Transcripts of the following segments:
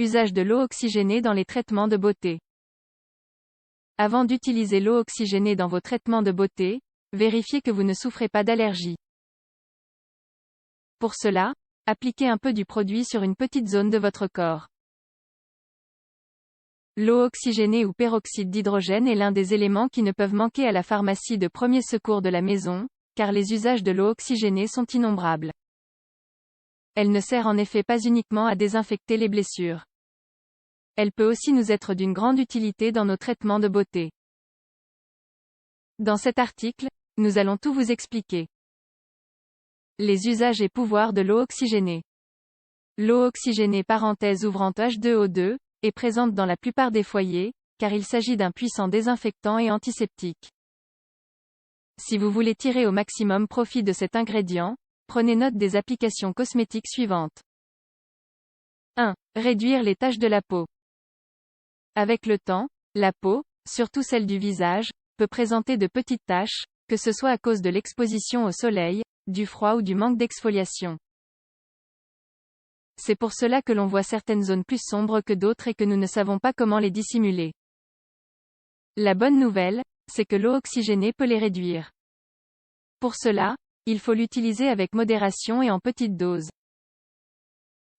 Usage de l'eau oxygénée dans les traitements de beauté. Avant d'utiliser l'eau oxygénée dans vos traitements de beauté, vérifiez que vous ne souffrez pas d'allergie. Pour cela, appliquez un peu du produit sur une petite zone de votre corps. L'eau oxygénée ou peroxyde d'hydrogène est l'un des éléments qui ne peuvent manquer à la pharmacie de premier secours de la maison, car les usages de l'eau oxygénée sont innombrables. Elle ne sert en effet pas uniquement à désinfecter les blessures. Elle peut aussi nous être d'une grande utilité dans nos traitements de beauté. Dans cet article, nous allons tout vous expliquer. Les usages et pouvoirs de l'eau oxygénée. L'eau oxygénée ouvrant H2O2, est présente dans la plupart des foyers, car il s'agit d'un puissant désinfectant et antiseptique. Si vous voulez tirer au maximum profit de cet ingrédient, prenez note des applications cosmétiques suivantes. 1. Réduire les taches de la peau. Avec le temps, la peau, surtout celle du visage, peut présenter de petites taches, que ce soit à cause de l'exposition au soleil, du froid ou du manque d'exfoliation. C'est pour cela que l'on voit certaines zones plus sombres que d'autres et que nous ne savons pas comment les dissimuler. La bonne nouvelle, c'est que l'eau oxygénée peut les réduire. Pour cela, il faut l'utiliser avec modération et en petites doses.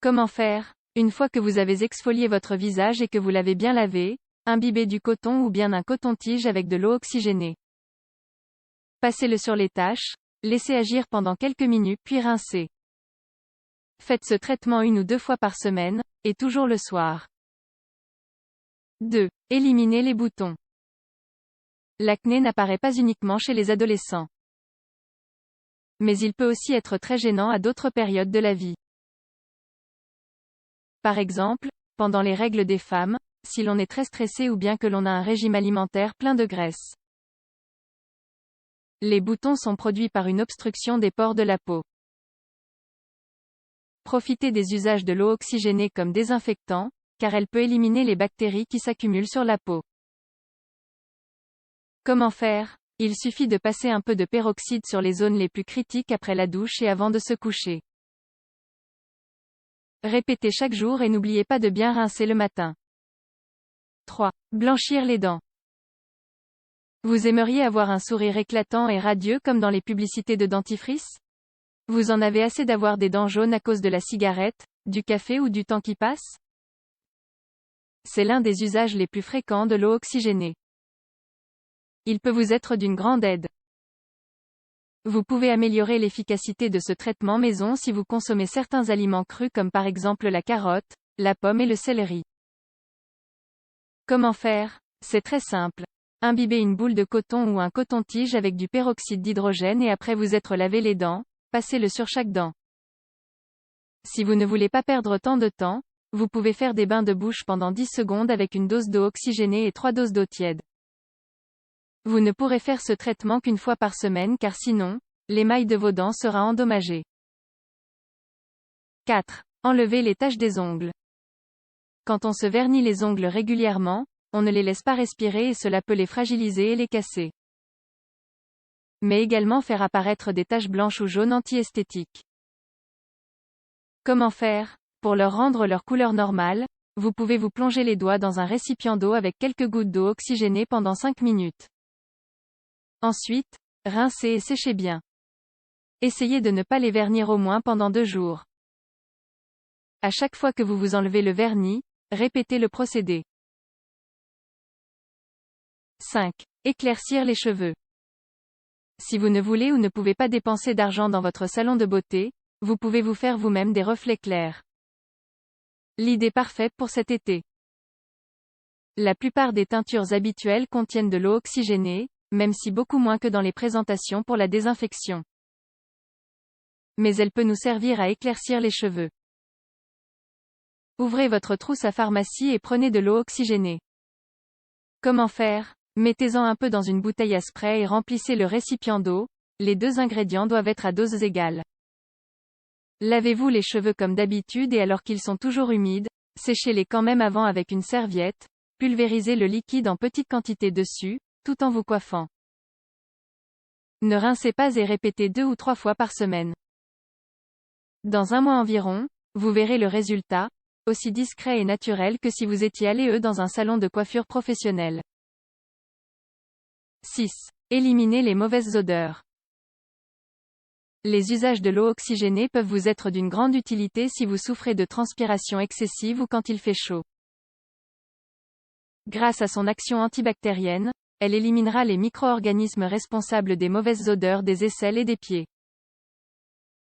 Comment faire? Une fois que vous avez exfolié votre visage et que vous l'avez bien lavé, imbibez du coton ou bien d'un coton-tige avec de l'eau oxygénée. Passez-le sur les taches, laissez agir pendant quelques minutes puis rincez. Faites ce traitement 1 ou 2 fois par semaine, et toujours le soir. 2. Éliminez les boutons. L'acné n'apparaît pas uniquement chez les adolescents. Mais il peut aussi être très gênant à d'autres périodes de la vie. Par exemple, pendant les règles des femmes, si l'on est très stressé ou bien que l'on a un régime alimentaire plein de graisse. Les boutons sont produits par une obstruction des pores de la peau. Profitez des usages de l'eau oxygénée comme désinfectant, car elle peut éliminer les bactéries qui s'accumulent sur la peau. Comment faire? Il suffit de passer un peu de peroxyde sur les zones les plus critiques après la douche et avant de se coucher. Répétez chaque jour et n'oubliez pas de bien rincer le matin. 3. Blanchir les dents. Vous aimeriez avoir un sourire éclatant et radieux comme dans les publicités de dentifrice? Vous en avez assez d'avoir des dents jaunes à cause de la cigarette, du café ou du temps qui passe? C'est l'un des usages les plus fréquents de l'eau oxygénée. Il peut vous être d'une grande aide. Vous pouvez améliorer l'efficacité de ce traitement maison si vous consommez certains aliments crus comme par exemple la carotte, la pomme et le céleri. Comment faire? C'est très simple. Imbibez une boule de coton ou un coton-tige avec du peroxyde d'hydrogène et après vous être lavé les dents, passez-le sur chaque dent. Si vous ne voulez pas perdre tant de temps, vous pouvez faire des bains de bouche pendant 10 secondes avec une dose d'eau oxygénée et 3 doses d'eau tiède. Vous ne pourrez faire ce traitement qu'une fois par semaine car sinon, l'émail de vos dents sera endommagé. 4. Enlever les taches des ongles. Quand on se vernit les ongles régulièrement, on ne les laisse pas respirer et cela peut les fragiliser et les casser. Mais également faire apparaître des taches blanches ou jaunes anti-esthétiques. Comment faire? Pour leur rendre leur couleur normale, vous pouvez vous plonger les doigts dans un récipient d'eau avec quelques gouttes d'eau oxygénée pendant 5 minutes. Ensuite, rincez et séchez bien. Essayez de ne pas les vernir au moins pendant 2 jours. À chaque fois que vous vous enlevez le vernis, répétez le procédé. 5. Éclaircir les cheveux. Si vous ne voulez ou ne pouvez pas dépenser d'argent dans votre salon de beauté, vous pouvez vous faire vous-même des reflets clairs. L'idée parfaite pour cet été. La plupart des teintures habituelles contiennent de l'eau oxygénée, même si beaucoup moins que dans les présentations pour la désinfection. Mais elle peut nous servir à éclaircir les cheveux. Ouvrez votre trousse à pharmacie et prenez de l'eau oxygénée. Comment faire? Mettez-en un peu dans une bouteille à spray et remplissez le récipient d'eau. Les 2 ingrédients doivent être à doses égales. Lavez-vous les cheveux comme d'habitude et alors qu'ils sont toujours humides, séchez-les quand même avant avec une serviette, pulvérisez le liquide en petite quantité dessus, tout en vous coiffant. Ne rincez pas et répétez 2 ou 3 fois par semaine. Dans un mois environ, vous verrez le résultat, aussi discret et naturel que si vous étiez allé dans un salon de coiffure professionnel. 6. Éliminez les mauvaises odeurs. Les usages de l'eau oxygénée peuvent vous être d'une grande utilité si vous souffrez de transpiration excessive ou quand il fait chaud. Grâce à son action antibactérienne, elle éliminera les micro-organismes responsables des mauvaises odeurs des aisselles et des pieds.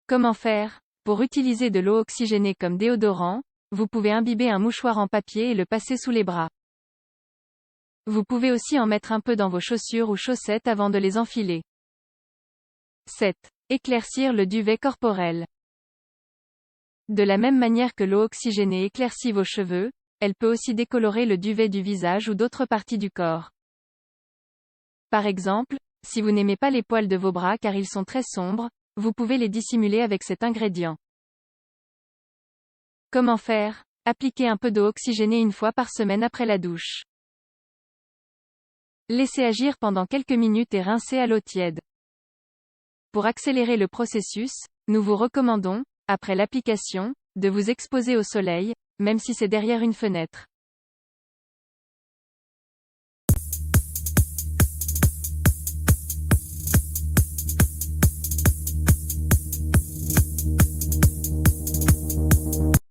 Comment faire? Pour utiliser de l'eau oxygénée comme déodorant, vous pouvez imbiber un mouchoir en papier et le passer sous les bras. Vous pouvez aussi en mettre un peu dans vos chaussures ou chaussettes avant de les enfiler. 7. Éclaircir le duvet corporel. De la même manière que l'eau oxygénée éclaircit vos cheveux, elle peut aussi décolorer le duvet du visage ou d'autres parties du corps. Par exemple, si vous n'aimez pas les poils de vos bras car ils sont très sombres, vous pouvez les dissimuler avec cet ingrédient. Comment faire? Appliquez un peu d'eau oxygénée une fois par semaine après la douche. Laissez agir pendant quelques minutes et rincez à l'eau tiède. Pour accélérer le processus, nous vous recommandons, après l'application, de vous exposer au soleil, même si c'est derrière une fenêtre.